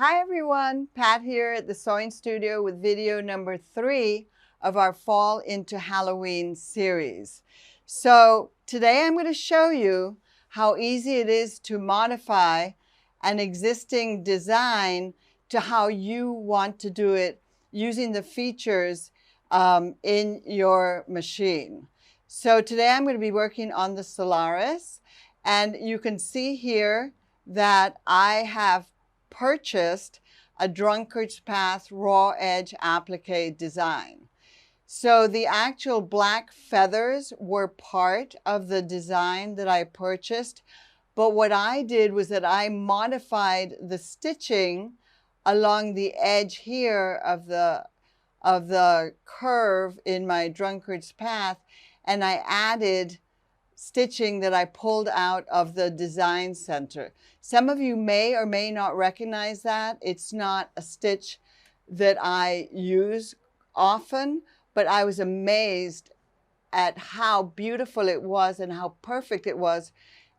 Hi everyone, Pat here at the Sewing Studio with video number 3 of our Fall into Halloween series. So today I'm going to show you how easy it is to modify an existing design to how you want to do it using the features in your machine. So today I'm going to be working on the Solaris, and you can see here that I have purchased a Drunkard's Path raw edge applique design. So the actual black feathers were part of the design that I purchased, but what I did was that I modified the stitching along the edge here of the curve in my Drunkard's Path, and I added stitching that I pulled out of the design center. Some of you may or may not recognize that. It's not a stitch that I use often, but I was amazed at how beautiful it was and how perfect it was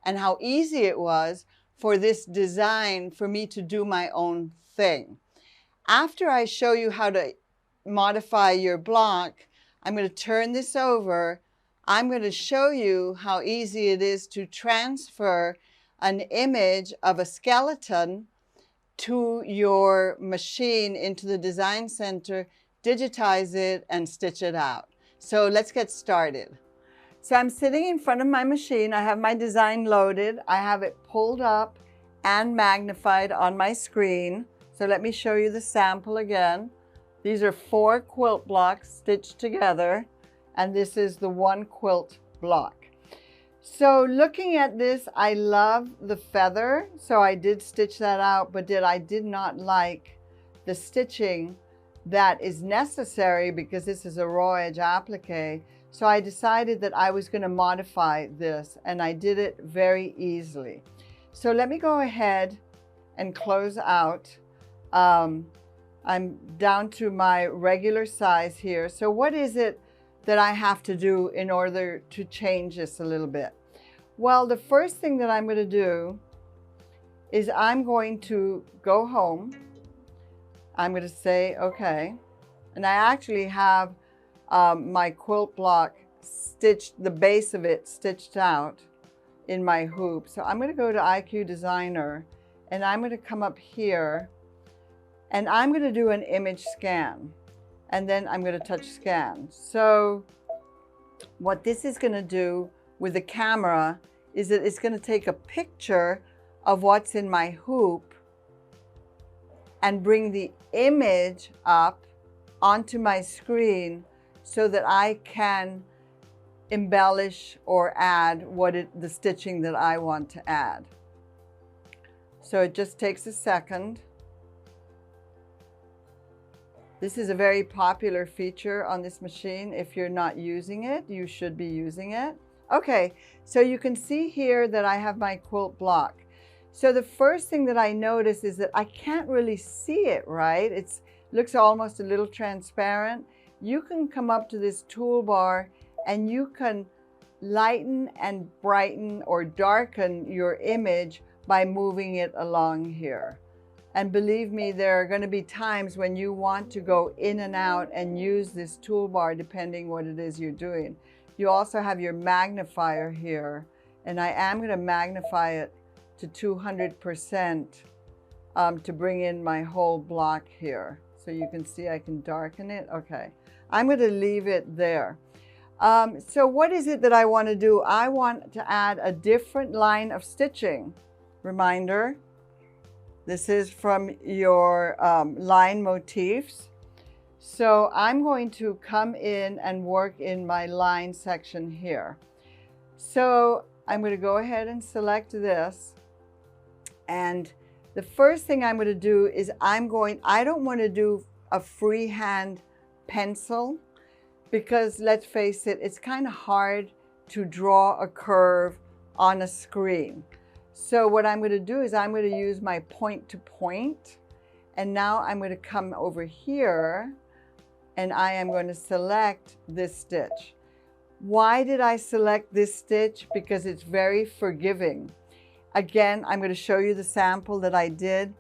and how easy it was for this design for me to do my own thing. After I show you how to modify your block, I'm going to turn this over. I'm going to show you how easy it is to transfer an image of a skeleton to your machine into the design center, digitize it, and stitch it out. So let's get started. So I'm sitting in front of my machine. I have my design loaded. I have it pulled up and magnified on my screen. So let me show you the sample again. These are 4 quilt blocks stitched together, and this is the 1 quilt block. So looking at this, I love the feather, so I did stitch that out, but I did not like the stitching that is necessary because this is a raw edge applique. So I decided that I was going to modify this, and I did it very easily. So let me go ahead and close out. I'm down to my regular size here. So what is it that I have to do in order to change this a little bit? Well, the first thing that I'm going to do is I'm going to go home. I'm going to say, okay. And I actually have my quilt block stitched, the base of it stitched out in my hoop. So I'm going to go to IQ Designer, and I'm going to come up here, and I'm going to do an image scan. And then I'm going to touch scan. So what this is going to do with the camera is that it's going to take a picture of what's in my hoop and bring the image up onto my screen so that I can embellish or add the stitching that I want to add. So it just takes a second. This is a very popular feature on this machine. If you're not using it, you should be using it. Okay, so you can see here that I have my quilt block. So the first thing that I notice is that I can't really see it, right? It looks almost a little transparent. You can come up to this toolbar and you can lighten and brighten or darken your image by moving it along here. And believe me, there are going to be times when you want to go in and out and use this toolbar depending what it is you're doing. You also have your magnifier here, and I am going to magnify it to 200% to bring in my whole block here. So you can see I can darken it. Okay, I'm going to leave it there. So what is it that I want to do? I want to add a different line of stitching. Reminder. This is from your line motifs. So I'm going to come in and work in my line section here. So I'm going to go ahead and select this. And the first thing I'm going to do is I don't want to do a freehand pencil because let's face it, it's kind of hard to draw a curve on a screen. So what I'm going to do is I'm going to use my point to point, and now I'm going to come over here and I am going to select this stitch. Why did I select this stitch? Because it's very forgiving. Again, I'm going to show you the sample that I did.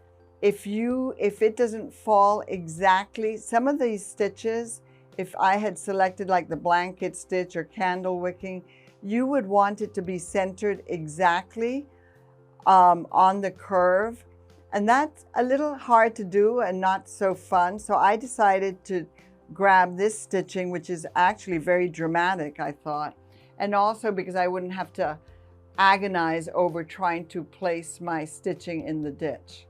if it doesn't fall exactly, some of these stitches, if I had selected like the blanket stitch or candle wicking, you would want it to be centered exactly on the curve. And that's a little hard to do and not so fun. So I decided to grab this stitching, which is actually very dramatic, I thought. And also because I wouldn't have to agonize over trying to place my stitching in the ditch.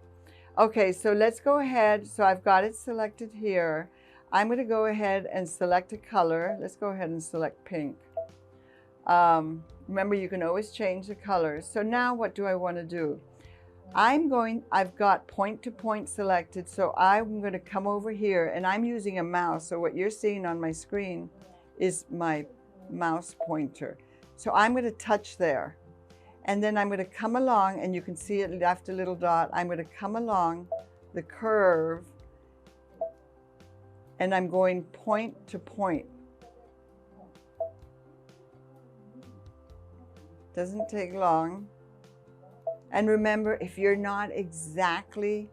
Okay, so let's go ahead. So I've got it selected here. I'm going to go ahead and select a color. Let's go ahead and select pink. Remember, you can always change the colors. So now what do I want to do? I've got point to point selected, so I'm going to come over here, and I'm using a mouse. So what you're seeing on my screen is my mouse pointer. So I'm going to touch there, and then I'm going to come along, and you can see it left a little dot. I'm going to come along the curve, and I'm going point to point. Doesn't take long. And remember, if you're not exactly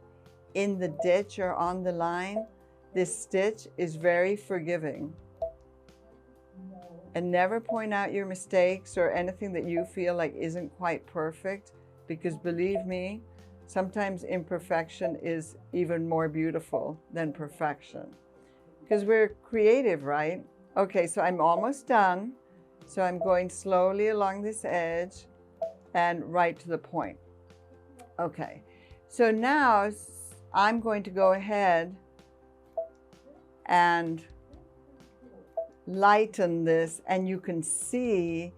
in the ditch or on the line, this stitch is very forgiving. And never point out your mistakes or anything that you feel like isn't quite perfect, because believe me, sometimes imperfection is even more beautiful than perfection. Because we're creative, right? Okay, so I'm almost done. So I'm going slowly along this edge and right to the point. Okay, so now I'm going to go ahead and lighten this, and you can see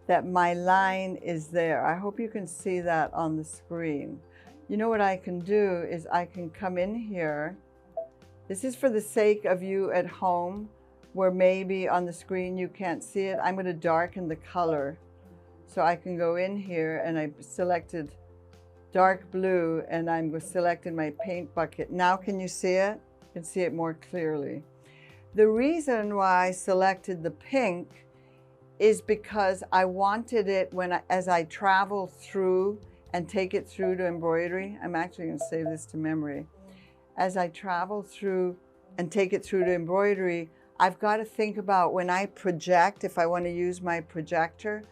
that my line is there. I hope you can see that on the screen. You know what I can do is I can come in here. This is for the sake of you at home, where maybe on the screen you can't see it. I'm going to darken the color. So I can go in here, and I selected dark blue, and I'm selecting my paint bucket. Now can you see it? You can see it more clearly. The reason why I selected the pink is because I wanted it as I travel through and take it through to embroidery. I'm actually going to save this to memory. As I travel through and take it through to embroidery, I've got to think about when I project, if I want to use my projector,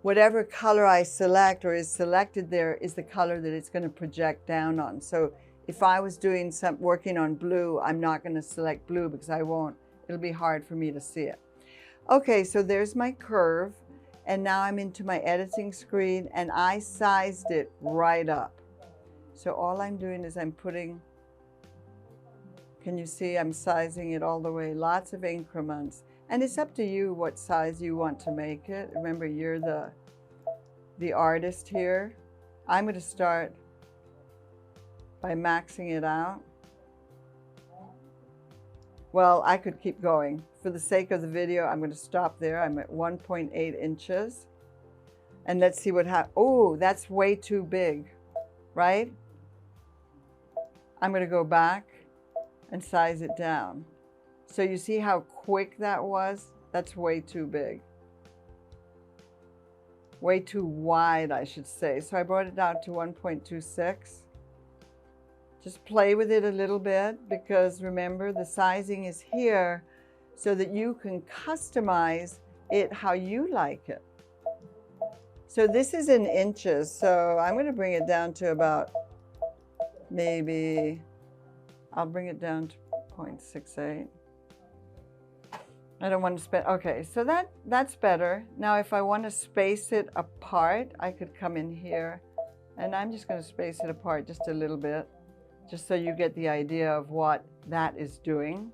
whatever color I select or is selected there is the color that it's going to project down on. So if I was doing working on blue, I'm not going to select blue because I won't. It'll be hard for me to see it. Okay, so there's my curve, and now I'm into my editing screen, and I sized it right up. So all I'm doing is I'm putting, can you see I'm sizing it all the way, lots of increments. And it's up to you what size you want to make it. Remember, you're the artist here. I'm going to start by maxing it out. Well, I could keep going. For the sake of the video, I'm going to stop there. I'm at 1.8 inches. And let's see what happens. Oh, that's way too big, right? I'm going to go back and size it down. So you see how quick that was? That's way too big. Way too wide, I should say. So I brought it down to 1.26. Just play with it a little bit, because remember, the sizing is here so that you can customize it how you like it. So this is in inches, so I'm going to bring it down to about, maybe, I'll bring it down to 0.68. I don't want to spend, okay, so that's better. Now if I want to space it apart, I could come in here, and I'm just going to space it apart just a little bit, just so you get the idea of what that is doing.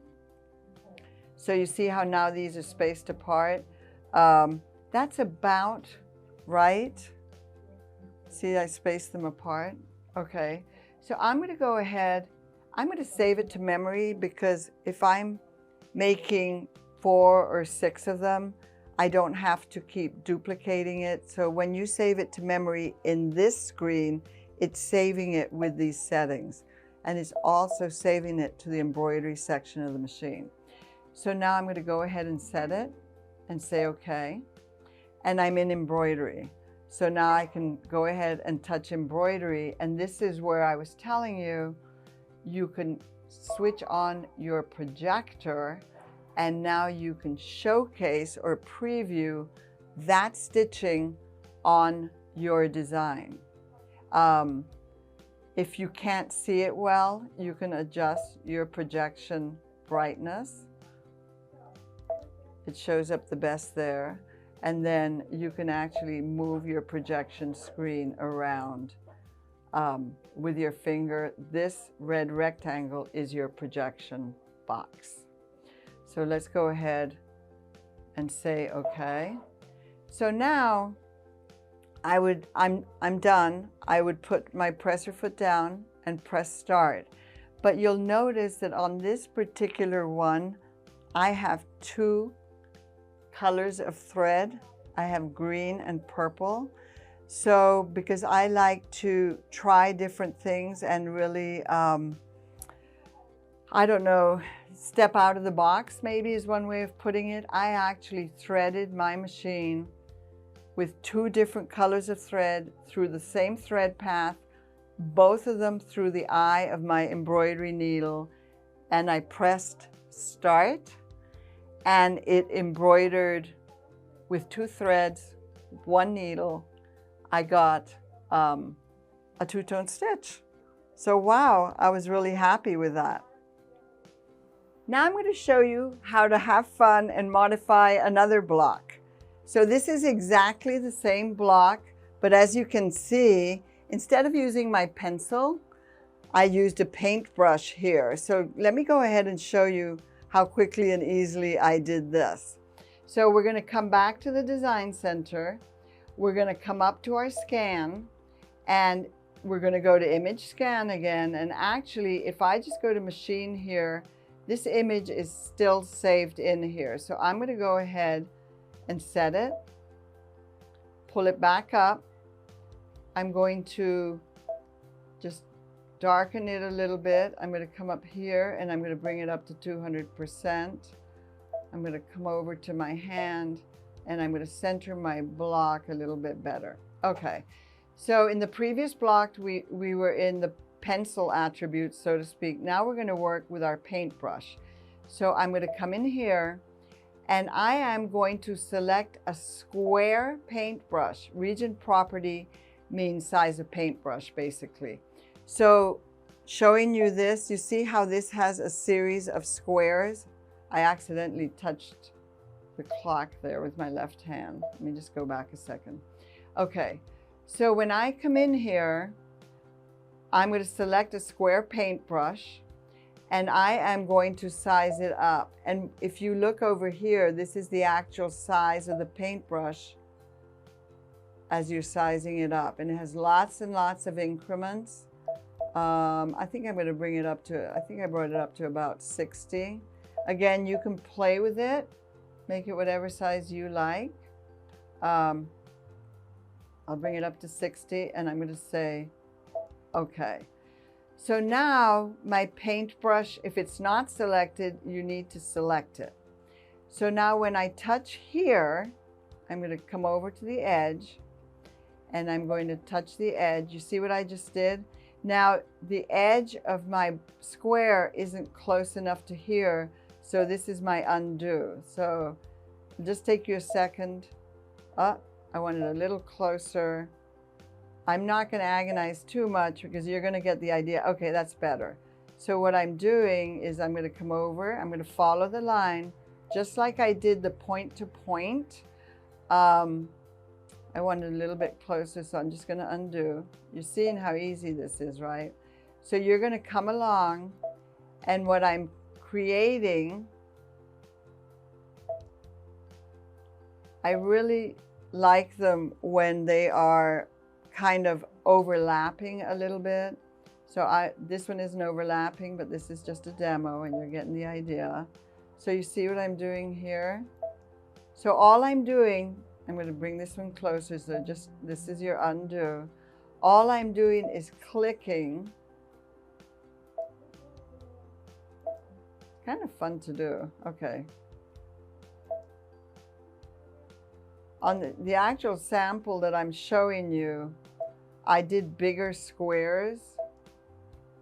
So you see how now these are spaced apart? That's about right. See, I spaced them apart. Okay, so I'm going to go ahead, I'm going to save it to memory, because if I'm making 4 or 6 of them, I don't have to keep duplicating it. So when you save it to memory in this screen, it's saving it with these settings, and it's also saving it to the embroidery section of the machine. So now I'm going to go ahead and set it and say okay, and I'm in embroidery. So now I can go ahead and touch embroidery, and this is where I was telling you, you can switch on your projector and now you can showcase or preview that stitching on your design. If you can't see it well, you can adjust your projection brightness. It shows up the best there. And then you can actually move your projection screen around with your finger. This red rectangle is your projection box. So let's go ahead and say okay. So now I'm done. I would put my presser foot down and press start. But you'll notice that on this particular one, I have two colors of thread. I have green and purple. So because I like to try different things and really, I don't know, step out of the box maybe is one way of putting it. I actually threaded my machine with two different colors of thread through the same thread path, both of them through the eye of my embroidery needle, and I pressed start, and it embroidered with two threads, one needle. I got a two-tone stitch. So wow, I was really happy with that. Now I'm going to show you how to have fun and modify another block. So this is exactly the same block, but as you can see, instead of using my pencil, I used a paintbrush here. So let me go ahead and show you how quickly and easily I did this. So we're going to come back to the design center. We're going to come up to our scan, and we're going to go to image scan again. And actually, if I just go to machine here, this image is still saved in here. So I'm going to go ahead and set it, pull it back up. I'm going to just darken it a little bit. I'm going to come up here and I'm going to bring it up to 200%. I'm going to come over to my hand and I'm going to center my block a little bit better. Okay, so in the previous block, we were in the pencil attributes, so to speak. Now we're going to work with our paintbrush. So I'm going to come in here and I am going to select a square paintbrush. Region property means size of paintbrush, basically. So showing you this, you see how this has a series of squares? I accidentally touched the clock there with my left hand. Let me just go back a second. Okay, so when I come in here, I'm going to select a square paintbrush and I am going to size it up. And if you look over here, this is the actual size of the paintbrush as you're sizing it up. And it has lots and lots of increments. I think I'm going to bring it up to, I think I brought it up to about 60. Again, you can play with it, make it whatever size you like. I'll bring it up to 60 and I'm going to say, okay. So now my paintbrush, if it's not selected, you need to select it. So now when I touch here, I'm going to come over to the edge and I'm going to touch the edge. You see what I just did? Now the edge of my square isn't close enough to here, so this is my undo. So just take you a second. I want it a little closer. I'm not going to agonize too much because you're going to get the idea. Okay, that's better. So what I'm doing is I'm going to come over, I'm going to follow the line just like I did the point to point. I want it a little bit closer, so I'm just going to undo. You're seeing how easy this is, right? So you're going to come along, and what I'm creating, I really like them when they are kind of overlapping a little bit. So this one isn't overlapping, but this is just a demo and you're getting the idea. So you see what I'm doing here? So all I'm doing, I'm going to bring this one closer, so just, this is your undo. All I'm doing is clicking. Kind of fun to do. Okay. on the actual sample that I'm showing you, I did bigger squares.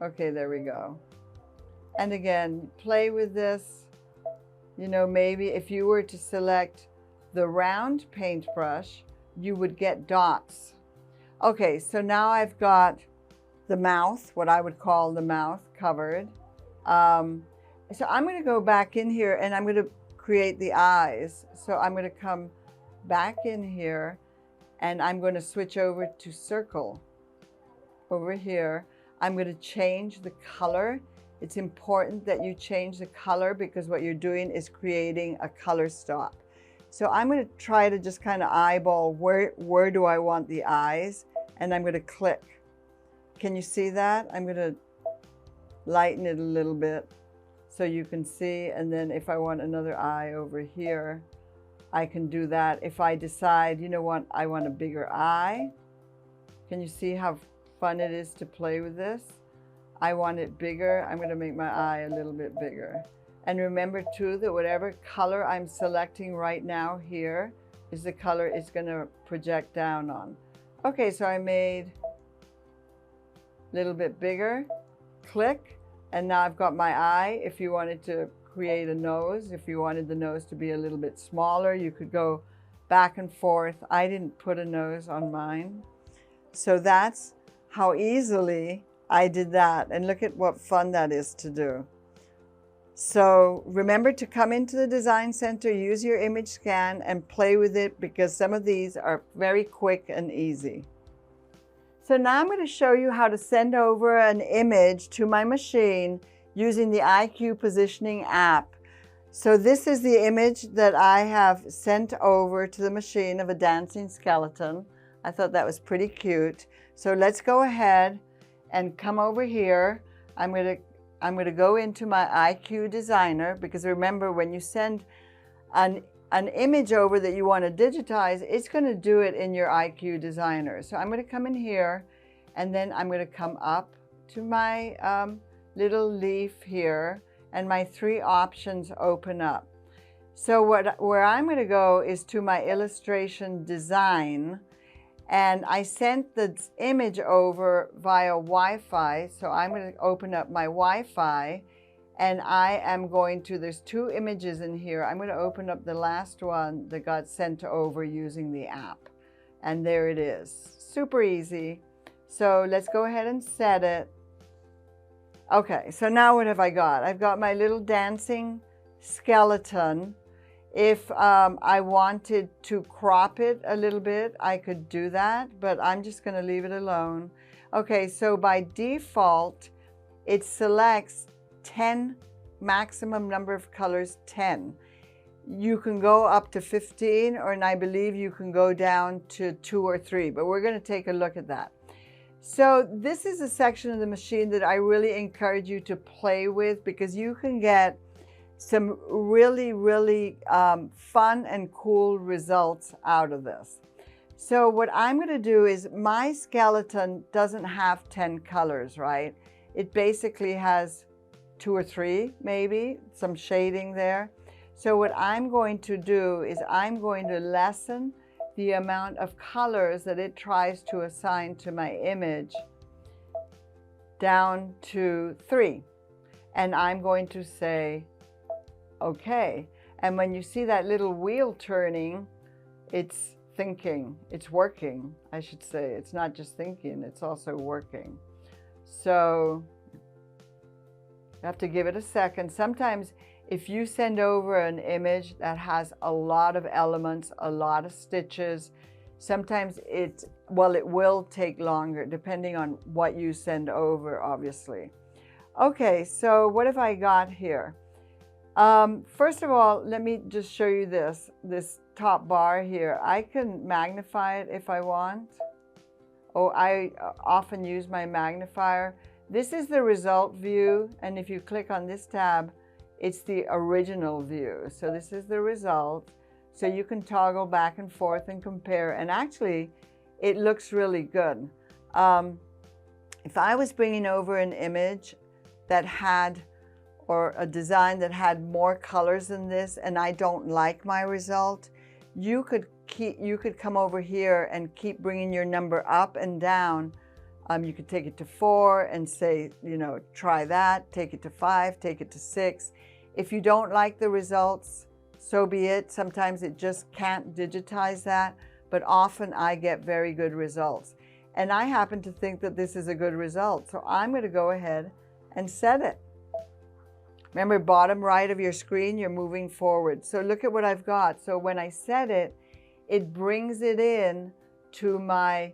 Okay, there we go. And again, play with this. You know, maybe if you were to select the round paintbrush, you would get dots. Okay, so now I've got the mouth, what I would call the mouth, covered. So I'm going to go back in here and I'm going to create the eyes. So I'm going to come back in here and I'm going to switch over to circle. Over here, I'm going to change the color. It's important that you change the color because what you're doing is creating a color stop. So I'm going to try to just kind of eyeball where do I want the eyes, and I'm going to click. Can you see that? I'm going to lighten it a little bit so you can see, and then if I want another eye over here, I can do that. If I decide, you know what, I want a bigger eye. Can you see how fun it is to play with this? I want it bigger. I'm going to make my eye a little bit bigger. And remember too that whatever color I'm selecting right now here is the color it's going to project down on. Okay, so I made a little bit bigger, click, and now I've got my eye. If you wanted to create a nose, if you wanted the nose to be a little bit smaller, you could go back and forth. I didn't put a nose on mine. So that's how easily I did that, and look at what fun that is to do. So remember to come into the Design Center, use your image scan and play with it because some of these are very quick and easy. So now I'm going to show you how to send over an image to my machine using the IQ Positioning app. So this is the image that I have sent over to the machine of a dancing skeleton. I thought that was pretty cute. So let's go ahead and come over here. I'm going to go into my IQ Designer because remember, when you send an image over that you want to digitize, it's going to do it in your IQ Designer. So I'm going to come in here and then I'm going to come up to my little leaf here and my three options open up. So where I'm going to go is to my illustration design. And I sent the image over via Wi-Fi. So I'm going to open up my Wi-Fi and I am going to, there's two images in here. I'm going to open up the last one that got sent over using the app. And there it is. Super easy. So let's go ahead and set it. Okay, so now what have I got? I've got my little dancing skeleton. If I wanted to crop it a little bit, I could do that, but I'm just going to leave it alone. Okay, so by default, it selects 10, maximum number of colors, 10. You can go up to 15, and I believe you can go down to 2 or 3, but we're going to take a look at that. So this is a section of the machine that I really encourage you to play with because you can get some really, really fun and cool results out of this. So what I'm going to do is, my skeleton doesn't have 10 colors, right? It basically has 2 or 3, maybe, some shading there. So what I'm going to do is I'm going to lessen the amount of colors that it tries to assign to my image down to 3. And I'm going to say, okay. And when you see that little wheel turning, it's thinking, it's working, I should say. It's not just thinking, it's also working. So you have to give it a second. Sometimes if you send over an image that has a lot of elements, a lot of stitches, sometimes it will take longer depending on what you send over, obviously. Okay, so what have I got here? First of all, let me just show you this top bar here. I can magnify it if I want. Oh, I often use my magnifier. This is the result view, and if you click on this tab, it's the original view. So this is the result. So you can toggle back and forth and compare, and actually it looks really good. If I was bringing over an image that had, or a design that had more colors than this, and I don't like my result, you could you could come over here and keep bringing your number up and down. You could take it to 4 and say, you know, try that, take it to 5, take it to 6. If you don't like the results, so be it. Sometimes it just can't digitize that, but often I get very good results. And I happen to think that this is a good result. So I'm going to go ahead and set it. Remember, bottom right of your screen, you're moving forward. So look at what I've got. So when I set it, it brings it in to my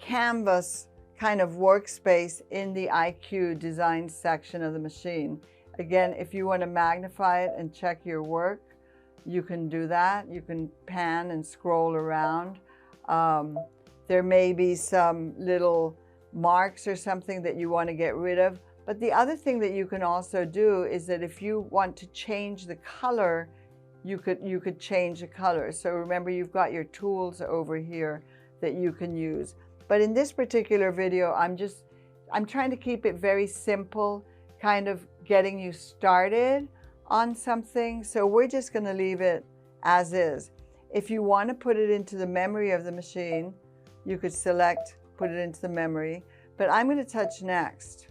canvas kind of workspace in the IQ design section of the machine. Again, if you want to magnify it and check your work, you can do that. You can pan and scroll around. There may be some little marks or something that you want to get rid of. But the other thing that you can also do is that if you want to change the color, you could change the color. So remember, you've got your tools over here that you can use. But in this particular video, I'm trying to keep it very simple, kind of getting you started on something. So we're just going to leave it as is. If you want to put it into the memory of the machine, you could select, put it into the memory. But I'm going to touch next.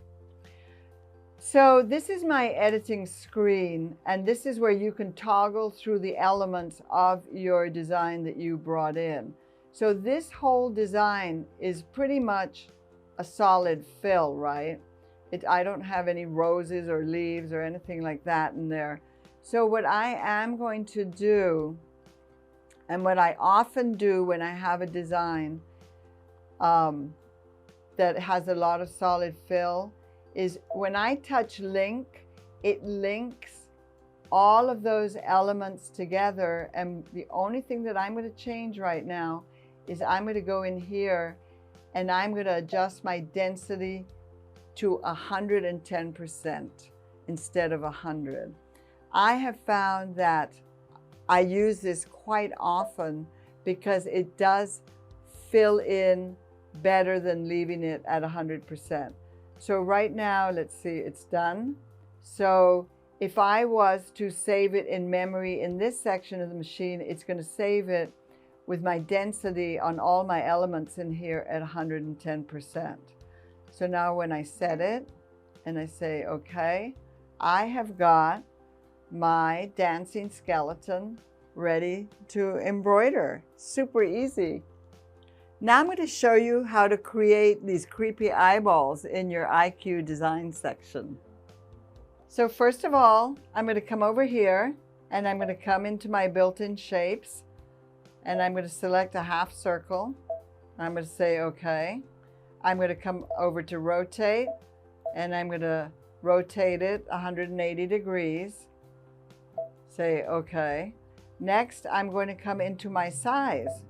So this is my editing screen, and this is where you can toggle through the elements of your design that you brought in. So this whole design is pretty much a solid fill, right? I don't have any roses or leaves or anything like that in there. So what I am going to do, and what I often do when I have a design that has a lot of solid fill, is when I touch link, it links all of those elements together. And the only thing that I'm going to change right now is I'm going to go in here and I'm going to adjust my density to 110% instead of 100. I have found that I use this quite often because it does fill in better than leaving it at 100%. So right now, let's see, it's done. So if I was to save it in memory in this section of the machine, it's going to save it with my density on all my elements in here at 110%. So now when I set it and I say, okay, I have got my dancing skeleton ready to embroider. Super easy. Now I'm going to show you how to create these creepy eyeballs in your IQ design section. So first of all, I'm going to come over here and I'm going to come into my built-in shapes and I'm going to select a half circle. I'm going to say okay. I'm going to come over to rotate and I'm going to rotate it 180 degrees. Say okay. Next, I'm going to come into my size.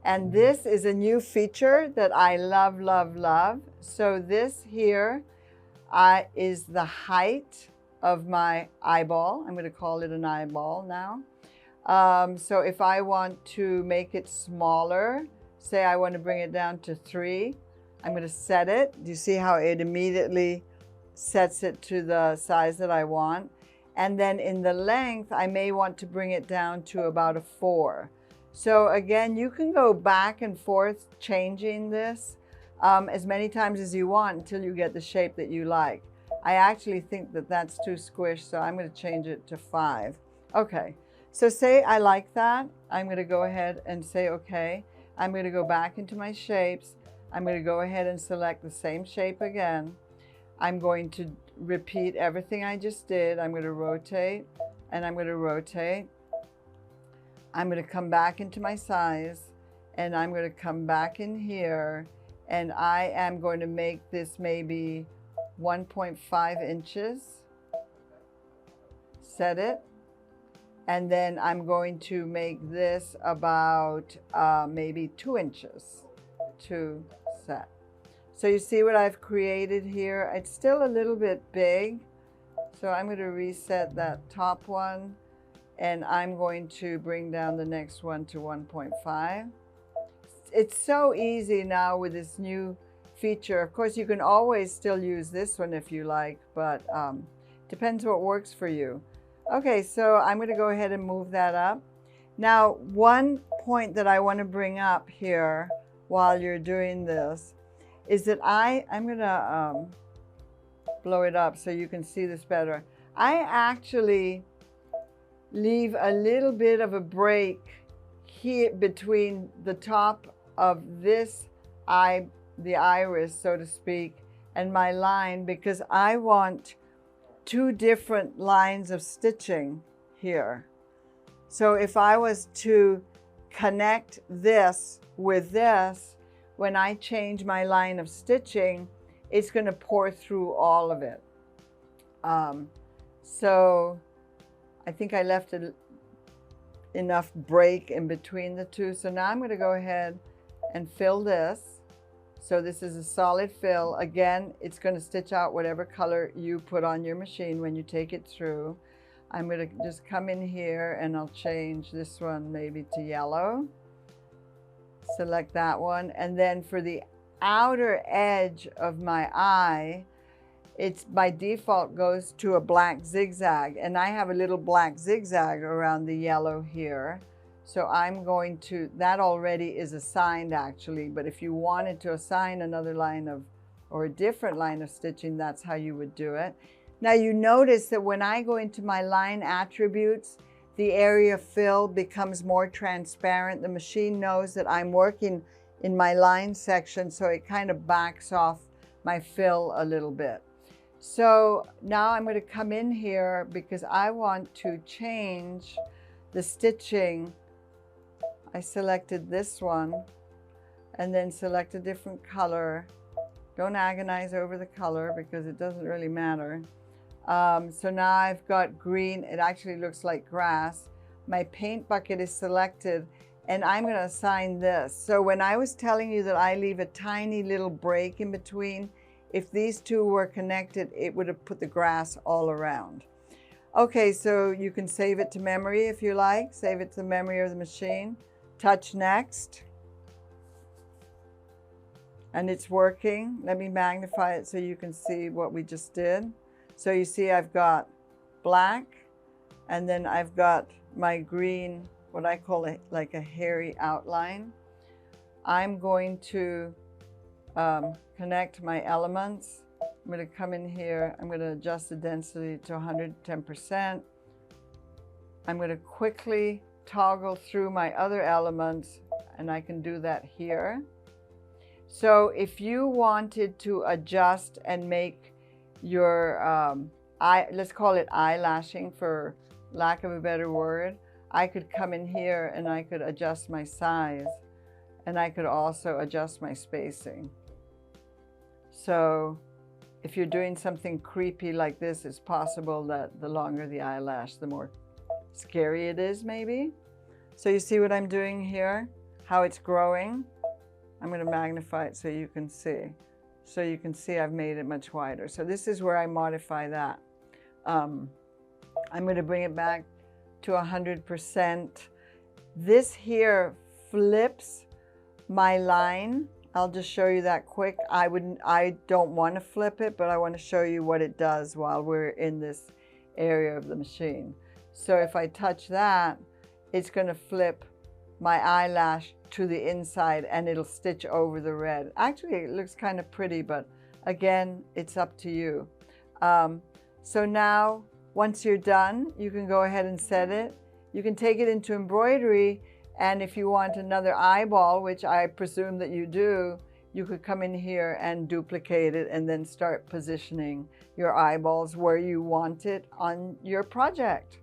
And this is a new feature that I love, love, love. So this here is the height of my eyeball. I'm going to call it an eyeball now. So if I want to make it smaller, say I want to bring it down to 3, I'm going to set it. Do you see how it immediately sets it to the size that I want? And then in the length, I may want to bring it down to about a 4. So again, you can go back and forth changing this as many times as you want until you get the shape that you like. I actually think that that's too squished, so I'm going to change it to 5. Okay, so say I like that. I'm going to go ahead and say okay. I'm going to go back into my shapes. I'm going to go ahead and select the same shape again. I'm going to repeat everything I just did. I'm going to rotate and I'm going to rotate. I'm going to come back into my size and I'm going to come back in here and I am going to make this maybe 1.5 inches. Set it. And then I'm going to make this about maybe 2 inches to set. So you see what I've created here? It's still a little bit big. So I'm going to reset that top one. And I'm going to bring down the next one to 1.5. It's so easy now with this new feature. Of course, you can always still use this one if you like, but depends what works for you. Okay, so I'm going to go ahead and move that up. Now, one point that I want to bring up here while you're doing this is that I'm going to blow it up so you can see this better. I actually leave a little bit of a break here between the top of this eye, the iris, so to speak, and my line, because I want two different lines of stitching here. So if I was to connect this with this, when I change my line of stitching, it's going to pour through all of it. So I think I left enough break in between the two. So now I'm going to go ahead and fill this. So this is a solid fill. Again, it's going to stitch out whatever color you put on your machine when you take it through. I'm going to just come in here and I'll change this one maybe to yellow. Select that one. And then for the outer edge of my eye, it's by default goes to a black zigzag. And I have a little black zigzag around the yellow here. So I'm going to, that already is assigned actually, but if you wanted to assign another line of, or a different line of stitching, that's how you would do it. Now you notice that when I go into my line attributes, the area fill becomes more transparent. The machine knows that I'm working in my line section, so it kind of backs off my fill a little bit. So now I'm going to come in here because I want to change the stitching. I selected this one and then select a different color. Don't agonize over the color because it doesn't really matter. So now I've got green. It actually looks like grass. My paint bucket is selected and I'm going to assign this. So when I was telling you that I leave a tiny little break in between, if these two were connected, it would have put the grass all around. Okay, so you can save it to memory if you like. Save it to the memory of the machine. Touch next. And it's working. Let me magnify it so you can see what we just did. So you see I've got black and then I've got my green, what I call it like a hairy outline. I'm going to connect my elements. I'm going to come in here. I'm going to adjust the density to 110%. I'm going to quickly toggle through my other elements and I can do that here. So if you wanted to adjust and make your let's call it eyelashing for lack of a better word, I could come in here and I could adjust my size and I could also adjust my spacing. So if you're doing something creepy like this, it's possible that the longer the eyelash, the more scary it is maybe. So you see what I'm doing here, how it's growing. I'm going to magnify it so you can see. So you can see I've made it much wider. So this is where I modify that. I'm going to bring it back to 100%. This here flips my line. I'll just show you that quick. I don't want to flip it, but I want to show you what it does while we're in this area of the machine. So if I touch that, it's going to flip my eyelash to the inside and it'll stitch over the red. Actually, it looks kind of pretty, but again, it's up to you. So now, once you're done, you can go ahead and set it. You can take it into embroidery, and if you want another eyeball, which I presume that you do, you could come in here and duplicate it and then start positioning your eyeballs where you want it on your project.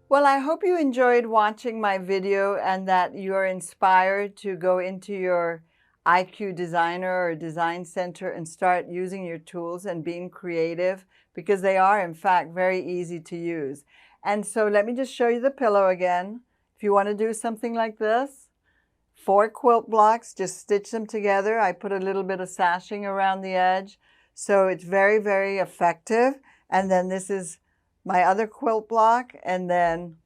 Well, I hope you enjoyed watching my video and that you're inspired to go into your IQ Designer or Design Center and start using your tools and being creative, because they are, in fact, very easy to use. And so let me just show you the pillow again. If you want to do something like this, 4 quilt blocks, just stitch them together. I put a little bit of sashing around the edge, so it's very, very effective. And then this is my other quilt block, and then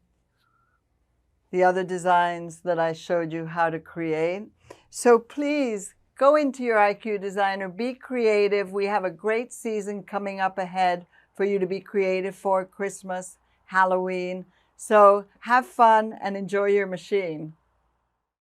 the other designs that I showed you how to create. So please go into your IQ Designer, be creative. We have a great season coming up ahead for you to be creative for: Christmas, Halloween, So have fun and enjoy your machine.